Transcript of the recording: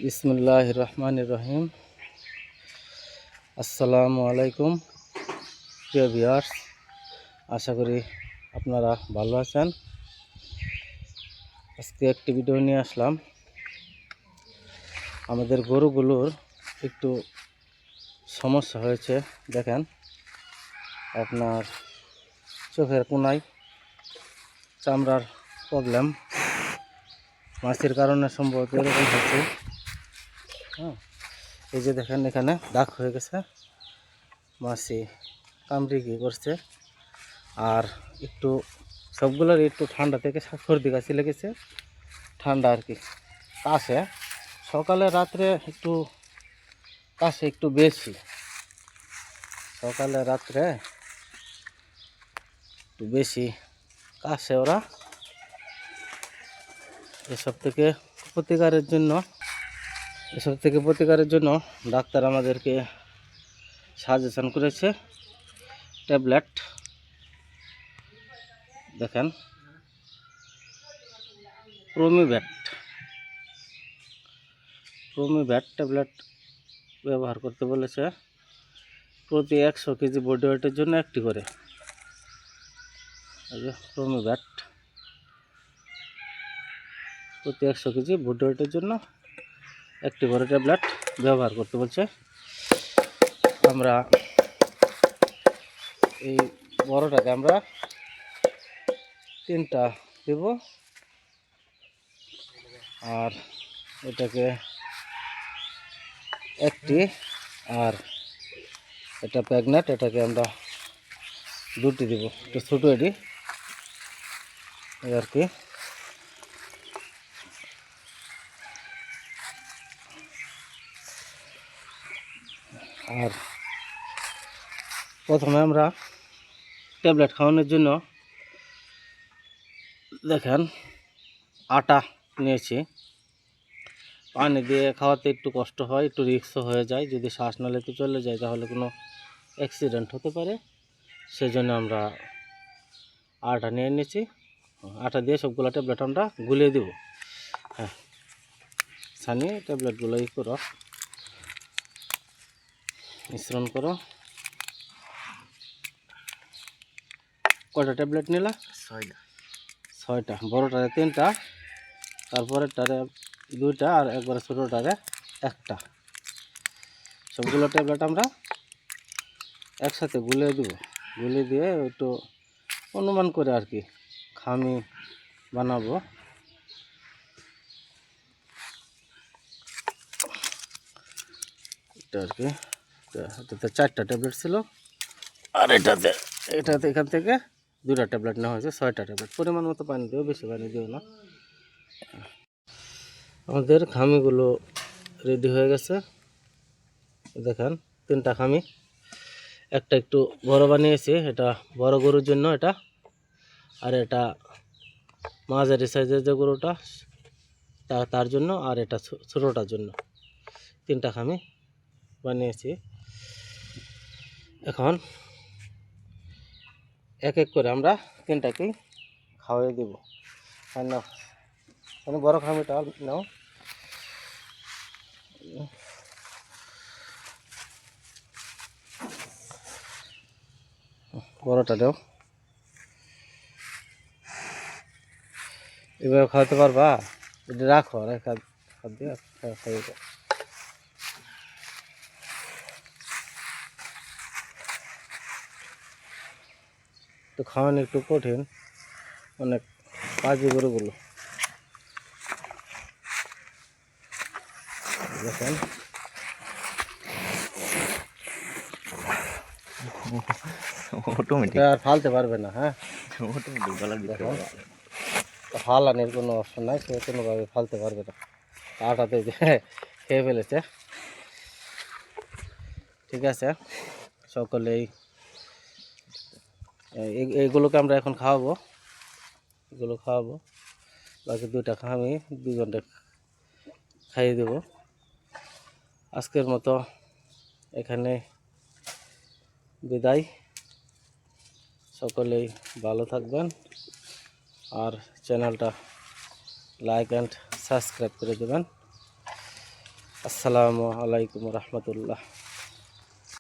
বিসমিল্লাহির রহমানির রহিম। আসসালামু আলাইকুম প্রিয় ভিউয়ার্স, আশা করি আপনারা ভালো আছেন। আজকে একটি ভিডিও নিয়ে আসলাম। আমাদের গরুগুলোর একটু সমস্যা হয়েছে। দেখেন, আপনার চোখের কোনায় চামড়ার প্রবলেম, মাছির কারণে সম্ভবত এরকম হচ্ছে। এই যে দেখেন, এখানে দাগ হয়ে গেছে, মাছি কামড়ে কি করছে। আর একটু সবগুলোর একটু ঠান্ডা থেকে সর্দি কাশি লেগেছে, ঠান্ডা আর কি। কাশে সকালে রাত্রে একটু কাশে একটু বেশি, সকালে রাত্রে একটু বেশি কাশে ওরা। এসব থেকে প্রতিকারের জন্য ডাক্তার আমাদেরকে সাজেশন করেছে ট্যাবলেট। দেখেন, প্রোমিভ্যাট ট্যাবলেট ব্যবহার করতে বলেছে। প্রতি 100 কেজি বডি ওয়েটের জন্য একটি করে। প্রোমিভ্যাট প্রতি 100 কেজি বডি ওয়েটের জন্য একটি করে ট্যাবলেট ব্যবহার করতে বলছে। আমরা এই বড়টাকে আমরা 3টা দেব, আর এটাকে একটি, আর এটা প্রেগনেন্ট, এটাকে আমরা 2টি দেব। একটু ছোটো এটি আর কি। আর প্রথমে আমরা ট্যাবলেট খাওয়ানোর জন্য দেখেন আটা নিয়েছি। পানি দিয়ে খাওয়াতে একটু কষ্ট হয়, একটু রিস্কও হয়ে যায়। যদি শ্বাস নালীতে চলে যায় তাহলে কোনো অ্যাক্সিডেন্ট হতে পারে। সেজন্য আমরা আটা নিয়ে নিয়েছি। আটা দিয়ে সবগুলো ট্যাবলেট আমরা গুলিয়ে দেব। হ্যাঁ, ছানিয়ে ট্যাবলেটগুলো করো, মিশ্রণ করো। কয়টা ট্যাবলেট নিলা? 6টা। বড়টারে 3টা, তারপরেরটারে 2টা, আর একবারে ছোটোটারে 1টা। সবগুলো ট্যাবলেট আমরা একসাথে গুলিয়ে দেব। গুলিয়ে দিয়ে একটু অনুমান করে আর কি খামি বানাবো। এটা আর কি, এটাতে 4টা ট্যাবলেট ছিল, আর এটাতে এখান থেকে 2টা ট্যাবলেট নেওয়া হয়েছে। 6টা ট্যাবলেট। পরিমাণ মতো পানি দিও, বেশি পানি দিও না। আমাদের খামিগুলো রেডি হয়ে গেছে। দেখেন, 3টা খামি। একটা একটু বড় বানিয়েছি, এটা বড় গরুর জন্য এটা। আর এটা মাঝারি সাইজের যে গরুটা তার জন্য, আর এটা ছোটোটার জন্য। 3টা খামি বানিয়েছি। এখন এক এক করে আমরা 3টাকেই খাওয়াই দেব। আর নাও, বড় খামিটা নাও। বড়টা দাও। এবার খাওয়াতে পারবা? এটা রাখো, রেখা দিয়ে খাইয়ে দাও। তো খাওয়ানো একটু কঠিন, অনেক পাজি গরুগুলো। দেখেন, অটোমেটিক আর ফালতে পারবে না। হ্যাঁ, অটোমেটিক ফালানোর কোনো অপশন নাই, সে কোনোভাবে ফালতে পারবে না। আটাতে খেয়ে ফেলেছে। ঠিক আছে, সকলেই এইগুলোকে আমরা এখন খাওয়াবো। এগুলো খাওয়াবো, বাকি 2টা আমি 2 ঘন্টা খাইয়ে দেব। আজকের মতো এখানে বিদায়। সকলেই ভালো থাকবেন, আর চ্যানেলটা লাইক অ্যান্ড সাবস্ক্রাইব করে দেবেন। আসসালামু আলাইকুম রহমতুল্লাহ।